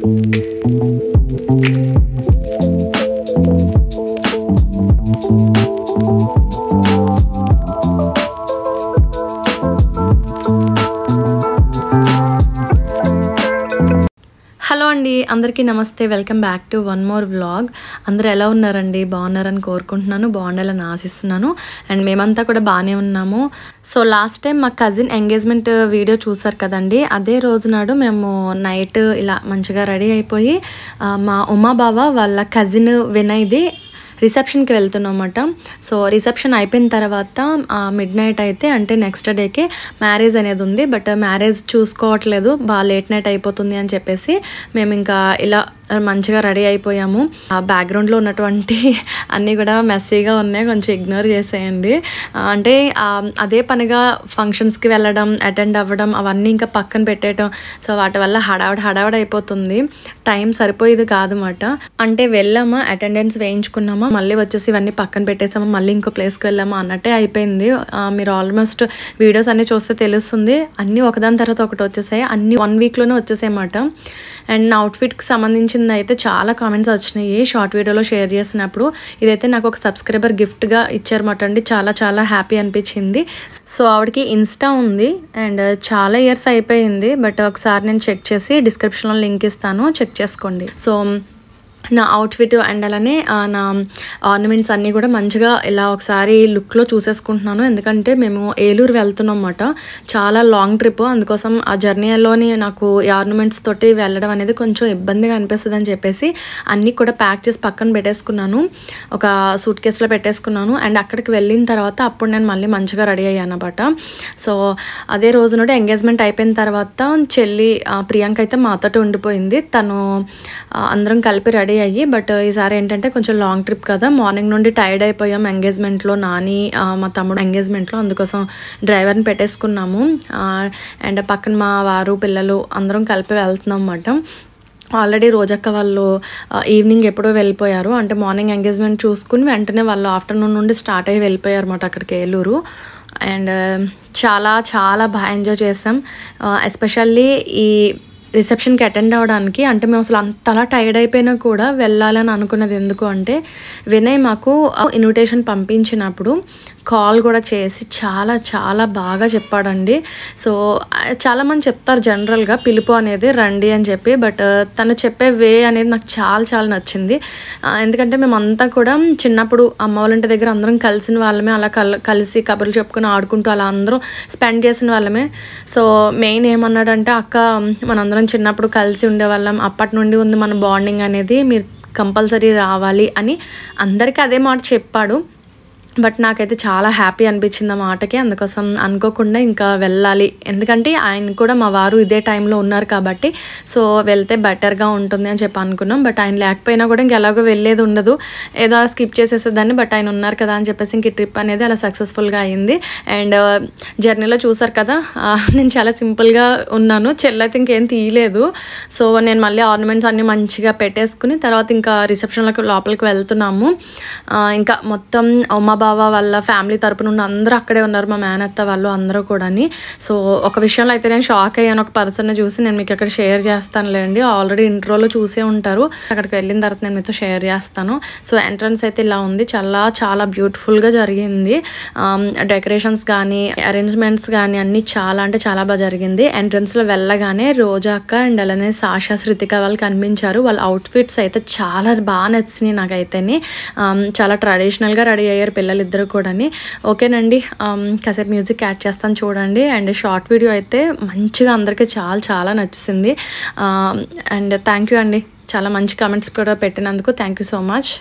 Hello అండి, అందరికీ నమస్తే. Welcome back to one more vlog. అందరూ ఎలా ఉన్నారండి? బాగున్నారని కోరుకుంటున్నాను, బాగుండాలని ఆశిస్తున్నాను. అండ్ మేమంతా కూడా బాగానే ఉన్నాము. సో లాస్ట్ టైం మా కజిన్ ఎంగేజ్మెంట్ వీడియో చూసారు కదండి. అదే రోజు నాడు మేము నైట్ ఇలా మంచిగా రెడీ అయిపోయి మా ఉమా బావ వాళ్ళ కజిన్ వినయ్ది రిసెప్షన్కి వెళ్తున్నామన్నమాట. సో రిసెప్షన్ అయిపోయిన తర్వాత మిడ్ నైట్ అయితే అంటే నెక్స్ట్ డేకి మ్యారేజ్ అనేది ఉంది. బట్ మ్యారేజ్ చూసుకోవట్లేదు, బాగా లేట్ నైట్ అయిపోతుంది అని చెప్పేసి మేము ఇంకా ఇలా మంచిగా రెడీ అయిపోయాము. ఆ బ్యాక్గ్రౌండ్లో ఉన్నటువంటి అన్నీ కూడా మెస్సీగా ఉన్నాయి, కొంచెం ఇగ్నోర్ చేసేయండి. అంటే అదే పనిగా ఫంక్షన్స్కి వెళ్ళడం, అటెండ్ అవ్వడం అవన్నీ ఇంకా పక్కన పెట్టేయటం. సో వాటి వల్ల హడావిడి అయిపోతుంది, టైం సరిపోయేది కాదన్నమాట. అంటే వెళ్ళామా, అటెండెన్స్ వేయించుకున్నామా, మళ్ళీ వచ్చేసి ఇవన్నీ పక్కన పెట్టేసామా, మళ్ళీ ఇంకో ప్లేస్కి వెళ్ళామా అన్నట్టే అయిపోయింది. మీరు ఆల్మోస్ట్ వీడియోస్ అన్నీ చూస్తే తెలుస్తుంది, అన్నీ ఒకదాని తర్వాత ఒకటి వచ్చేసాయి, అన్నీ 1 వీక్లోనే వచ్చేసాయి అన్నమాట. అండ్ నా అవుట్ఫిట్కి సంబంధించింది అయితే చాలా కామెంట్స్ వచ్చినాయి షార్ట్ వీడియోలో షేర్ చేసినప్పుడు. ఇదైతే నాకు ఒక సబ్స్క్రైబర్ గిఫ్ట్గా ఇచ్చారన్నమాట అండి. చాలా హ్యాపీ అనిపించింది. సో ఆవిడకి ఇన్స్టా ఉంది అండ్ చాలా ఇయర్స్ అయిపోయింది. బట్ ఒకసారి నేను చెక్ చేసి డిస్క్రిప్షన్లో లింక్ ఇస్తాను, చెక్ చేసుకోండి. సో నా అవుట్ఫిట్ అండ్ అలానే నా ఆర్నమెంట్స్ అన్నీ కూడా మంచిగా ఇలా ఒకసారి లుక్లో చూసేసుకుంటున్నాను. ఎందుకంటే మేము ఏలూరు వెళ్తున్నాం అన్నమాట, చాలా లాంగ్ ట్రిప్. అందుకోసం ఆ జర్నీలోని నాకు ఈ ఆర్నమెంట్స్ తోటి వెళ్ళడం అనేది కొంచెం ఇబ్బందిగా అనిపిస్తుంది అని చెప్పేసి అన్నీ కూడా ప్యాక్ చేసి పక్కన పెట్టేసుకున్నాను, ఒక సూట్ కేసులో పెట్టేసుకున్నాను. అండ్ అక్కడికి వెళ్ళిన తర్వాత అప్పుడు నేను మళ్ళీ మంచిగా రెడీ అయ్యాను అన్నమాట. సో అదే రోజు నుండి ఎంగేజ్మెంట్ అయిపోయిన తర్వాత చెల్లి ప్రియాంక అయితే మాతోటి ఉండిపోయింది. తను అందరం కలిపి రెడీ అయ్యి, బట్ ఈసారి ఏంటంటే కొంచెం లాంగ్ ట్రిప్ కదా, మార్నింగ్ నుండి టైర్డ్ అయిపోయాం ఎంగేజ్మెంట్లో, నాని మా తమ్ముడు ఎంగేజ్మెంట్లో. అందుకోసం డ్రైవర్ని పెట్టేసుకున్నాము. అండ్ పక్కన మా వారు పిల్లలు అందరం కలిపి వెళ్తున్నాం అన్నమాట. ఆల్రెడీ రోజక్క వాళ్ళు ఈవినింగ్ ఎప్పుడో వెళ్ళిపోయారు. అంటే మార్నింగ్ ఎంగేజ్మెంట్ చూసుకుని వెంటనే వాళ్ళు ఆఫ్టర్నూన్ నుండి స్టార్ట్ అయ్యి వెళ్ళిపోయారు అన్నమాట అక్కడికి ఏలూరు. అండ్ చాలా బాగా ఎంజాయ్ చేసాం. ఎస్పెషల్లీ ఈ రిసెప్షన్కి అటెండ్ అవ్వడానికి. అంటే మేము అసలు అంతలా టైర్డ్ అయిపోయినా కూడా వెళ్ళాలని అనుకున్నది. ఎందుకు అంటే వినయ్ మాకు ఇన్విటేషన్ పంపించినప్పుడు కాల్ కూడా చేసి చాలా బాగా చెప్పాడండి. సో చాలామంది చెప్తారు జనరల్గా పిలుపు అనేది రండి అని చెప్పి, బట్ తను చెప్పే వే అనేది నాకు చాలా నచ్చింది. ఎందుకంటే మేమంతా కూడా చిన్నప్పుడు అమ్మ వాళ్ళ ఇంటి దగ్గర అందరం కలిసిన వాళ్ళమే, అలా కలిసి కబుర్లు చెప్పుకొని ఆడుకుంటూ అలా అందరం స్పెండ్ చేసిన వాళ్ళమే. సో మెయిన్ ఏమన్నాడంటే, అక్క మనందరం చిన్నప్పుడు కలిసి ఉండేవాళ్ళం, అప్పటి నుండి ఉంది మన బాండింగ్ అనేది, మీరు కంపల్సరీ రావాలి అని అందరికీ అదే మాట చెప్పాడు. బట్ నాకైతే చాలా హ్యాపీ అనిపించింది ఆ మాటకి. అందుకోసం అనుకోకుండా ఇంకా వెళ్ళాలి, ఎందుకంటే ఆయన కూడా మా వారు ఇదే టైంలో ఉన్నారు కాబట్టి సో వెళ్తే బెటర్గా ఉంటుంది అని చెప్పి అనుకున్నాం. బట్ ఆయన లేకపోయినా కూడా ఇంక ఎలాగో వెళ్ళేది ఉండదు, ఏదో స్కిప్ చేసేసేదాన్ని. బట్ ఆయన ఉన్నారు కదా అని చెప్పేసి ఇంక ట్రిప్ అనేది అలా సక్సెస్ఫుల్గా అయింది. అండ్ జర్నీలో చూసారు కదా, నేను చాలా సింపుల్గా ఉన్నాను, చెల్లైతే ఇంకేం తీయలేదు. సో నేను మళ్ళీ ఆర్నమెంట్స్ అన్నీ మంచిగా పెట్టేసుకుని తర్వాత ఇంకా రిసెప్షన్లోకి లోపలికి వెళ్తున్నాము. ఇంకా మొత్తం ఉమా బావ వాళ్ళ ఫ్యామిలీ తరపు నుండి అందరూ అక్కడే ఉన్నారు, మా మేనత్త వాళ్ళు అందరూ కూడా. సో ఒక విషయంలో అయితే నేను షాక్ అయ్యాను, ఒక పర్సన్ని చూసి. నేను మీకు అక్కడ షేర్ చేస్తానులేండి, ఆల్రెడీ ఇంట్రోలో చూసే ఉంటారు. అక్కడికి వెళ్ళిన తర్వాత నేను మీతో షేర్ చేస్తాను. సో ఎంట్రన్స్ అయితే ఇలా ఉంది, చాలా బ్యూటిఫుల్గా జరిగింది. డెకరేషన్స్ కానీ అరేంజ్మెంట్స్ కానీ అన్నీ చాలా బాగా జరిగింది. ఎంట్రన్స్లో వెళ్ళగానే రోజా అక్క అండ్ అలానే సాషా శృతిక వాళ్ళు కనిపించారు. వాళ్ళ అవుట్ఫిట్స్ అయితే చాలా బాగా నచ్చినాయి నాకైతేనే. చాలా ట్రెడిషనల్గా రెడీ అయ్యారు పిల్లలిద్దరు కూడా. ఓకేనండి, కాసేపు మ్యూజిక్ యాడ్ చేస్తాను చూడండి. అండ్ షార్ట్ వీడియో అయితే మంచిగా అందరికీ చాలా నచ్చింది. అండ్ థ్యాంక్ యూ అండి, చాలా మంచి కామెంట్స్ కూడా పెట్టినందుకు thank you so much.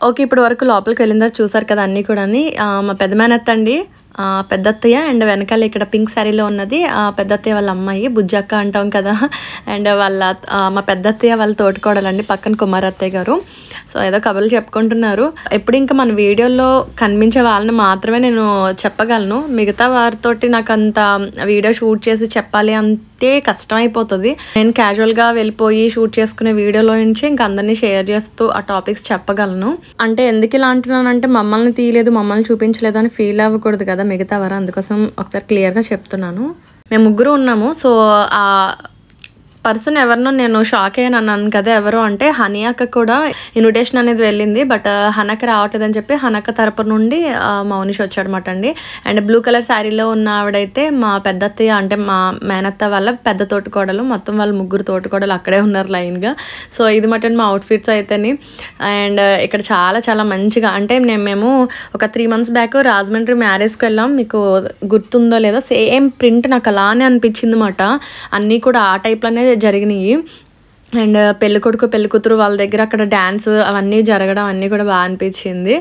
Okay. ఇప్పటి వరకు లోపలికి వెళ్ళిన తర్వాత చూసారు కదా అన్నీ కూడాని. మా పెద్ద మేనత్త అండి. పెద్దత్తయ్య అండ్ వెనకాల ఇక్కడ పింక్ శారీలో ఉన్నది పెద్దత్తయ్య వాళ్ళ అమ్మాయి. బుజ్జక్క అంటాం కదా! అండ్ వాళ్ళ మా పెద్దత్తయ్య వాళ్ళ తోటికోడలండి. పక్కన కుమారత్తయ్య గారు. సో ఏదో కబుర్లు చెప్పుకుంటున్నారు. ఎప్పుడు ఇంకా మన వీడియోలో కనిపించే వాళ్ళని మాత్రమే నేను చెప్పగలను. మిగతా వారితోటి నాకు అంత వీడియో షూట్ చేసి చెప్పాలి అంటే కష్టం అయిపోతుంది. నేను క్యాజువల్గా వెళ్ళిపోయి షూట్ చేసుకునే వీడియోలో నుంచి ఇంకా అందరినీ షేర్ చేస్తూ ఆ టాపిక్స్ చెప్పగలను. అంటే ఎందుకు ఇలా అంటున్నానంటే మమ్మల్ని తీయలేదు, మమ్మల్ని చూపించలేదు అని ఫీల్ అవ్వకూడదు కదా మిగతా వారు. అందుకోసం ఒకసారి క్లియర్గా చెప్తున్నాను. మేము ముగ్గురు ఉన్నాము. సో ఆ పర్సన్ ఎవరినో నేను షాక్ అయ్యాను అన్నాను కదా. ఎవరో అంటే హనియాక కూడా ఇన్విటేషన్ అనేది వెళ్ళింది. బట్ హనక రావట్లేదని చెప్పి హనక తరపు నుండి మౌనిష్ వచ్చాడనమాట అండి. అండ్ బ్లూ కలర్ శారీలో ఉన్న ఆవిడైతే మా పెద్దత్తయ్య అంటే మా మేనత్త వాళ్ళ పెద్ద తోటికోడలు. మొత్తం వాళ్ళు ముగ్గురు తోటికోడలు అక్కడే ఉన్నారు లైన్గా. సో ఇది మటన్ మా అవుట్ఫిట్స్ అయితేని. అండ్ ఇక్కడ చాలా చాలా మంచిగా అంటే మేము ఒక 3 months బ్యాక్ రాజమండ్రి మ్యారేజ్కి వెళ్ళాం. మీకు గుర్తుందో లేదో సేమ్ ప్రింట్ నాకు అలానే అనిపించింది అన్నమాట. అన్నీ కూడా ఆ టైప్లోనే జరిగినాయి. అండ్ పెళ్ళికొడుకు పెళ్ళికూతురు వాళ్ళ దగ్గర అక్కడ డ్యాన్స్ అవన్నీ జరగడం అన్నీ కూడా బాగా అనిపించింది.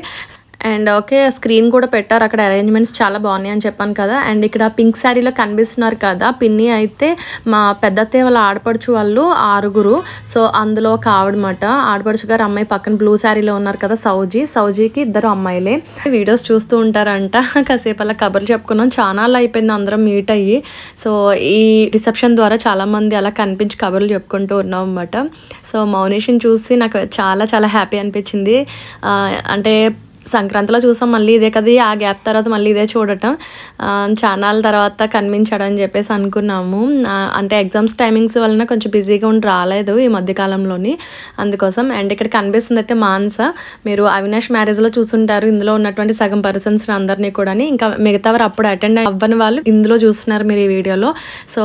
అండ్ ఓకే స్క్రీన్ కూడా పెట్టారు అక్కడ. అరేంజ్మెంట్స్ చాలా బాగున్నాయి అని చెప్పాను కదా. అండ్ ఇక్కడ పింక్ శారీలో కనిపిస్తున్నారు కదా పిన్ని అయితే మా పెద్దత్తయ్య వాళ్ళ ఆడపడుచు వాళ్ళు 6. సో అందులో ఒక ఆవిడమాట. ఆడపడుచు గారు అమ్మాయి పక్కన బ్లూ శారీలో ఉన్నారు కదా సౌజీకి 2 అమ్మాయిలే. వీడియోస్ చూస్తూ ఉంటారంట. కాసేపు అలా కబుర్లు చెప్పుకున్నాం. చాలా అయిపోయింది అందరం మీట్ అయ్యి. సో ఈ రిసెప్షన్ ద్వారా చాలామంది అలా కనిపించి కబుర్లు చెప్పుకుంటూ ఉన్నాం అన్నమాట. సో మౌనిష్ని చూసి నాకు చాలా చాలా హ్యాపీ అనిపించింది. అంటే సంక్రాంతిలో చూసాం, మళ్ళీ ఇదే కదా, ఆ గ్యాప్ తర్వాత మళ్ళీ ఇదే చూడటం. ఛానల్ తర్వాత కనిపించాడని చెప్పేసి అనుకున్నాము. అంటే ఎగ్జామ్స్ టైమింగ్స్ వలన కొంచెం బిజీగా ఉండి రాలేదు ఈ మధ్యకాలంలోని, అందుకోసం. అండ్ ఇక్కడ కనిపిస్తుంది అయితే మానస. మీరు అవినాష్ మ్యారేజ్లో చూసుంటారు ఇందులో ఉన్నటువంటి సగం పర్సన్స్ అందరినీ కూడా. ఇంకా మిగతావారు అప్పుడు అటెండ్ అవ్వని వాళ్ళు ఇందులో చూస్తున్నారు మీరు ఈ వీడియోలో. సో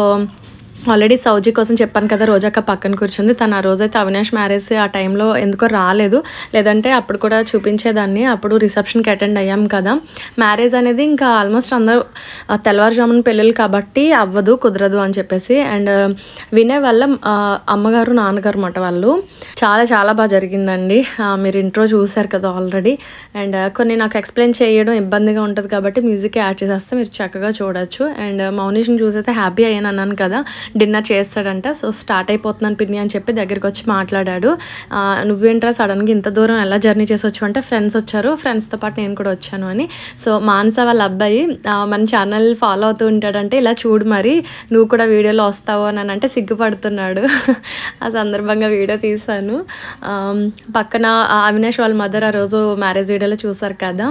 ఆల్రెడీ సౌజీ కోసం చెప్పాను కదా, రోజక్క పక్కన కూర్చుంది. తను ఆ రోజైతే అవినాష్ మ్యారేజ్ ఆ టైంలో ఎందుకో రాలేదు, లేదంటే అప్పుడు కూడా చూపించేదాన్ని. అప్పుడు రిసెప్షన్కి అటెండ్ అయ్యాం కదా. మ్యారేజ్ అనేది ఇంకా ఆల్మోస్ట్ అందరూ తెల్లవారుజామున పెళ్ళిళ్ళు కాబట్టి అవ్వదు, కుదరదు అని చెప్పేసి. అండ్ వినే వాళ్ళ అమ్మగారు నాన్నగారు అన్నమాట వాళ్ళు. చాలా చాలా బాగా జరిగిందండి. మీరు ఇంట్రో చూసారు కదా ఆల్రెడీ. అండ్ కొన్ని నాకు ఎక్స్ప్లెయిన్ చేయడం ఇబ్బందిగా ఉంటుంది కాబట్టి మ్యూజిక్ యాడ్ చేసేస్తే మీరు చక్కగా చూడొచ్చు. అండ్ మౌనిష్ని చూసైతే హ్యాపీ అయ్యాను అన్నాను కదా, డిన్నర్ చేస్తాడంట. సో స్టార్ట్ అయిపోతున్నాను పిన్ని అని చెప్పి దగ్గరికి వచ్చి మాట్లాడాడు. నువ్వేంట్రా సడన్గా ఇంత దూరం ఎలా జర్నీ చేసి వచ్చు అంటే ఫ్రెండ్స్ వచ్చారు, ఫ్రెండ్స్తో పాటు నేను కూడా వచ్చాను అని. సో మానస వాళ్ళ అబ్బాయి మన ఛానల్ ఫాలో అవుతూ ఉంటాడంటే ఇలా చూడు మరి నువ్వు కూడా వీడియోలో వస్తావు అని అంటే సిగ్గుపడుతున్నాడు. ఆ సందర్భంగా వీడియో తీశాను. పక్కన అవినాష్ వాళ్ళ మదర్ ఆ రోజు మ్యారేజ్ వీడియోలో చూసారు కదా,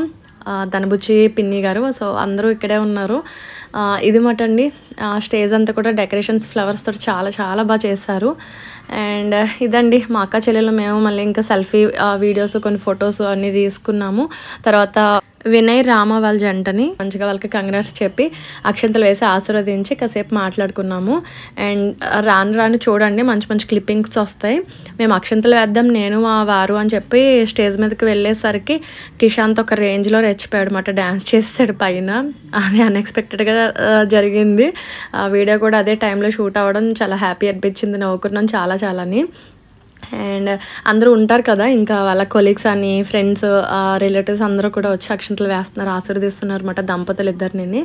ధనబుచ్చి పిన్ని గారు. సో అందరూ ఇక్కడే ఉన్నారు. ఇది మటండి స్టేజ్ అంతా కూడా డెకరేషన్స్ ఫ్లవర్స్ తోటి చాలా చాలా బాగా చేశారు. అండ్ ఇదండి మా అక్క చెల్లెలు మేము మళ్ళీ ఇంకా సెల్ఫీ వీడియోస్ కొన్ని ఫొటోస్ అన్నీ తీసుకున్నాము. తర్వాత వినయ్ రామ వాళ్ళ జంటని మంచిగా వాళ్ళకి కంగ్రాట్స్ చెప్పి అక్షంతలు వేసి ఆశీర్వదించి కాసేపు మాట్లాడుకున్నాము. అండ్ రాను చూడండి మంచి మంచి క్లిప్పింగ్స్ వస్తాయి. మేము అక్షంతలు వేద్దాం నేను మా వారు అని చెప్పి స్టేజ్ మీదకి వెళ్ళేసరికి కిషాంత్ ఒక రేంజ్లో రెచ్చిపోయాడు అన్నమాట. డ్యాన్స్ చేసాడు పైన. అది అన్ఎక్స్పెక్టెడ్గా జరిగింది. వీడియో కూడా అదే టైంలో షూట్ అవ్వడం చాలా హ్యాపీ అనిపించింది. నవ్వుకున్నాం చాలాని. అండ్ అందరూ ఉంటారు కదా, ఇంకా వాళ్ళ కొలీగ్స్ అని ఫ్రెండ్స్ రిలేటివ్స్ అందరూ కూడా వచ్చి అక్షంతలు వేస్తున్నారు, ఆశీర్వదిస్తున్నారు అన్నమాట దంపతులు ఇద్దరిని.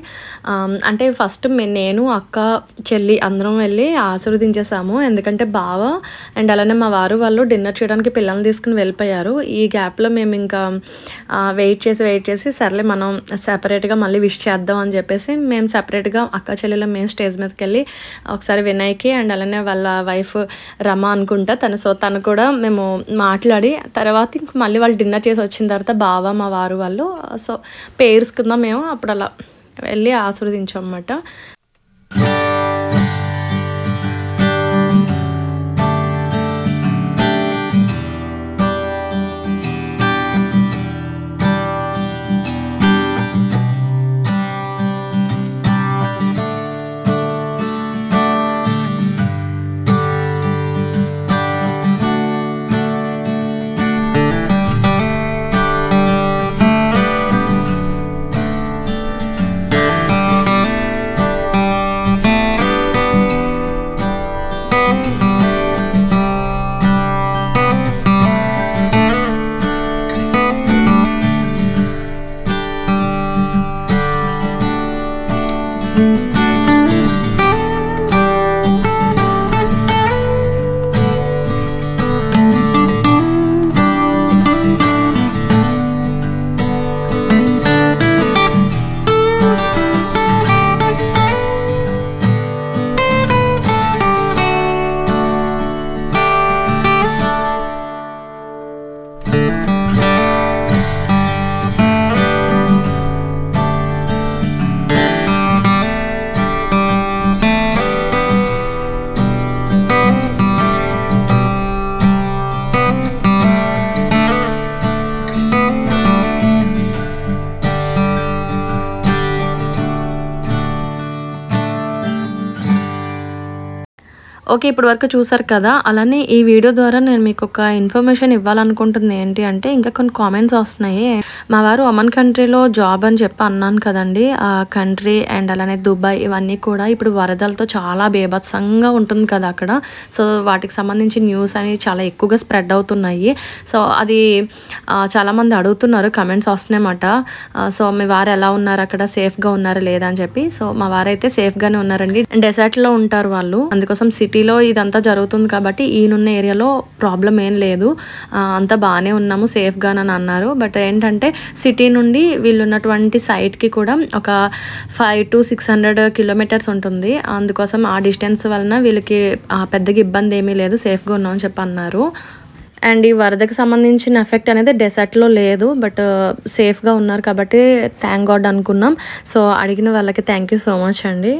అంటే ఫస్ట్ నేను అక్క చెల్లి అందరం వెళ్ళి ఆశీర్వదించేసాము. ఎందుకంటే బావ అండ్ అలానే మా వారు వాళ్ళు డిన్నర్ చేయడానికి పిల్లల్ని తీసుకుని వెళ్ళిపోయారు. ఈ గ్యాప్లో మేము ఇంకా వెయిట్ చేసి సర్లే మనం సెపరేట్గా మళ్ళీ విష్ చేద్దాం అని చెప్పేసి మేము సెపరేట్గా అక్క చెల్లెలో మేము స్టేజ్ మీదకి వెళ్ళి ఒకసారి వినయ్కి అండ్ అలానే వాళ్ళ వైఫ్ రమ అనుకుంటా తను కూడా మేము మాట్లాడి తర్వాత ఇంక మళ్ళీ వాళ్ళు డిన్నర్ చేసి వచ్చిన తర్వాత బావ మా వారు వాళ్ళు సో పేర్స్ కింద మేము అప్పుడు అలా వెళ్ళి ఆశీర్వదించాం అన్నమాట. ఓకే, ఇప్పుడు వరకు చూసారు కదా. అలానే ఈ వీడియో ద్వారా నేను మీకు ఒక ఇన్ఫర్మేషన్ ఇవ్వాలనుకుంటుంది ఏంటి అంటే, ఇంకా కొన్ని కామెంట్స్ వస్తున్నాయి. మా వారు ఒమన్ కంట్రీలో జాబ్ అని చెప్పి అన్నాను కదండి. ఆ కంట్రీ అండ్ అలానే దుబాయ్ ఇవన్నీ కూడా ఇప్పుడు వరదలతో చాలా బీభత్సంగా ఉంటుంది కదా అక్కడ. సో వాటికి సంబంధించి న్యూస్ అని చాలా ఎక్కువగా స్ప్రెడ్ అవుతున్నాయి. సో అది చాలామంది అడుగుతున్నారు, కమెంట్స్ వస్తున్నాయన్నమాట. సో మీ వారు ఎలా ఉన్నారు అక్కడ, సేఫ్గా ఉన్నారా లేదా అని చెప్పి. సో మా వారైతే సేఫ్గానే ఉన్నారండి. డెసర్ట్లో ఉంటారు వాళ్ళు, అందుకోసం సిటీలో ఇదంతా జరుగుతుంది కాబట్టి ఈయనున్న ఏరియాలో ప్రాబ్లం ఏం లేదు, అంతా బాగానే ఉన్నాము సేఫ్గానని అన్నారు. బట్ ఏంటంటే సిటీ నుండి వీళ్ళు ఉన్నటువంటి సైట్కి కూడా ఒక 500 to 600 కిలోమీటర్స్ ఉంటుంది. అందుకోసం ఆ డిస్టెన్స్ వలన వీళ్ళకి పెద్దగా ఇబ్బంది ఏమీ లేదు, సేఫ్గా ఉన్నామని చెప్పి అన్నారు. అండ్ ఈ వరదకి సంబంధించిన ఎఫెక్ట్ అనేది డెసర్ట్లో లేదు, బట్ సేఫ్గా ఉన్నారు కాబట్టి థ్యాంక్ గాడ్ అనుకున్నాం. సో అడిగిన వాళ్ళకి థ్యాంక్ యూ సో మచ్ అండి.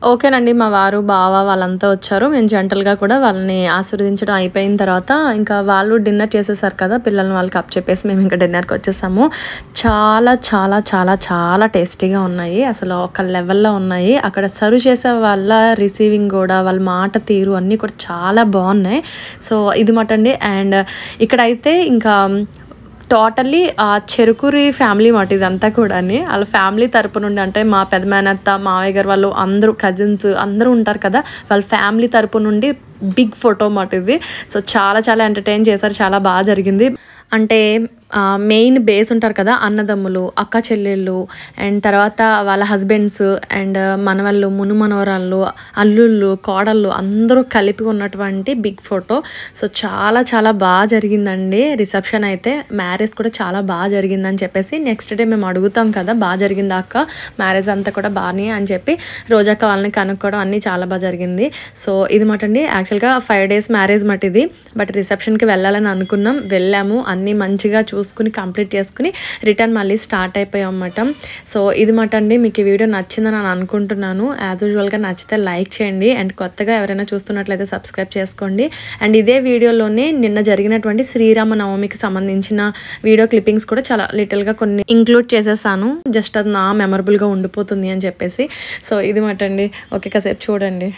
ఓకేనండి. మా వారు, బావ వాళ్ళంతా వచ్చారు. మేము జంటలుగా కూడా వాళ్ళని ఆశీర్వదించడం అయిపోయిన తర్వాత ఇంకా వాళ్ళు డిన్నర్ చేసేసారు కదా, పిల్లల్ని వాళ్ళకి అప్పచెప్పేసి మేము ఇంకా డిన్నర్కి వచ్చేసాము. చాలా చాలా చాలా చాలా టేస్టీగా ఉన్నాయి. అసలు ఒక లెవెల్లో ఉన్నాయి. అక్కడ సర్వ్ చేసే వాళ్ళ రిసీవింగ్ కూడా, వాళ్ళ మాట తీరు అన్నీ కూడా చాలా బాగున్నాయి. సో ఇది మాట అండి. అండ్ ఇక్కడైతే ఇంకా టోటల్లీ ఆ చెరుకూరి ఫ్యామిలీ మాట ఇదంతా కూడా. వాళ్ళ ఫ్యామిలీ తరపు నుండి, అంటే మా పెద్ద మేనత్త, మావయ్య గారు వాళ్ళు అందరూ కజిన్స్ అందరూ ఉంటారు కదా, వాళ్ళ ఫ్యామిలీ తరపు నుండి బిగ్ ఫోటో మాట ఇది. సో చాలా చాలా ఎంటర్టైన్ చేశారు. చాలా బాగా జరిగింది. అంటే మెయిన్ బేస్ ఉంటారు కదా, అన్నదమ్ములు, అక్క చెల్లెళ్ళు, అండ్ తర్వాత వాళ్ళ హస్బెండ్స్, అండ్ మనవళ్ళు, మునుమనవరాళ్ళు, అల్లుళ్ళు, కోడళ్ళు అందరూ కలిపి ఉన్నటువంటి బిగ్ ఫోటో. సో చాలా చాలా బాగా జరిగిందండి రిసెప్షన్ అయితే. మ్యారేజ్ కూడా చాలా బాగా జరిగిందని చెప్పేసి నెక్స్ట్ డే మేము అడుగుతాం కదా, బాగా జరిగిందా అక్క, మ్యారేజ్ అంతా కూడా బాగానే అని చెప్పి రోజక్క వాళ్ళని కనుక్కోవడం అన్నీ చాలా బాగా జరిగింది. సో ఇది మాట అండి. యాక్చువల్గా 5 days మ్యారేజ్ మాట ఇది. బట్ రిసెప్షన్కి వెళ్ళాలని అనుకున్నాం, వెళ్ళాము, అన్నీ మంచిగా చూసుకుని కంప్లీట్ చేసుకుని రిటర్న్ మళ్ళీ స్టార్ట్ అయిపోయాం అన్నమాట. సో ఇది మాట అండి. మీకు ఈ వీడియో నచ్చిందని నేను అనుకుంటున్నాను. యాజ్ యూజువల్గా నచ్చితే లైక్ చేయండి, అండ్ కొత్తగా ఎవరైనా చూస్తున్నట్లయితే సబ్స్క్రైబ్ చేసుకోండి. అండ్ ఇదే వీడియోలోనే నిన్న జరిగినటువంటి శ్రీరామ నవమికి సంబంధించిన వీడియో క్లిప్పింగ్స్ కూడా చాలా లిటిల్గా కొన్ని ఇంక్లూడ్ చేసేసాను. జస్ట్ అది నా మెమరబుల్గా ఉండిపోతుంది అని చెప్పేసి. సో ఇది మాట అండి. ఓకే, కాసేపు చూడండి.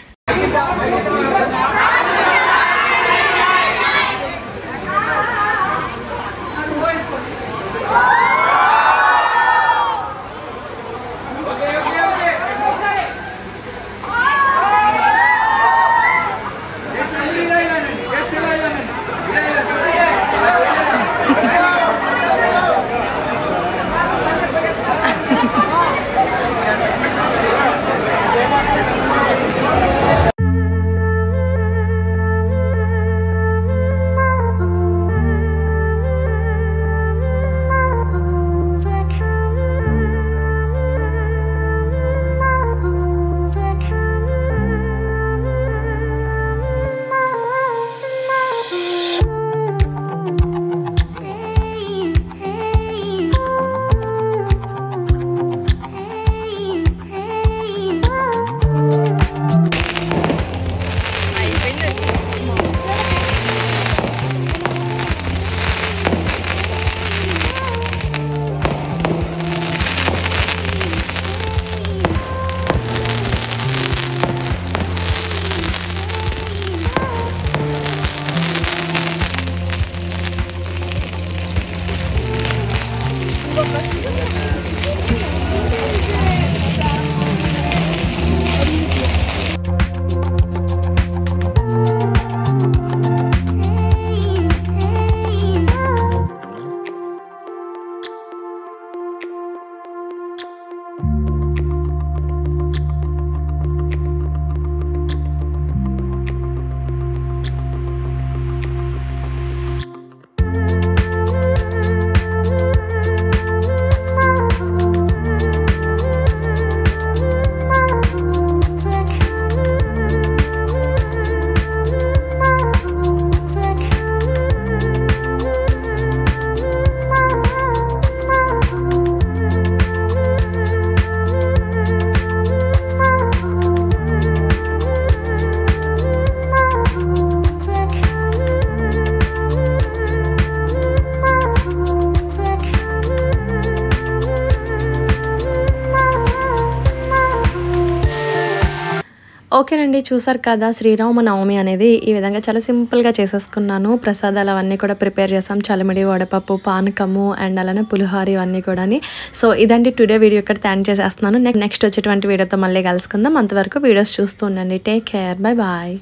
ఓకేనండి. చూసారు కదా! శ్రీరామనవమి అనేది ఈ విధంగా చాలా సింపుల్‌గా చేసేసుకున్నాను. ప్రసాదాలు అవన్నీ కూడా ప్రిపేర్ చేసాం. చలిమిడి, వడపప్పు, పానకము అండ్ అలానే పులిహోర ఇవన్నీ కూడాని. సో, ఇదండి టుడే వీడియో ఇక్కడితో ఎండ్ చేసేస్తున్నాను. నెక్స్ట్ వచ్చేటువంటి వీడియోతో మళ్ళీ కలుసుకుందాం. అంతవరకు వీడియోస్ చూస్తూ ఉండండి. Take care. Bye bye.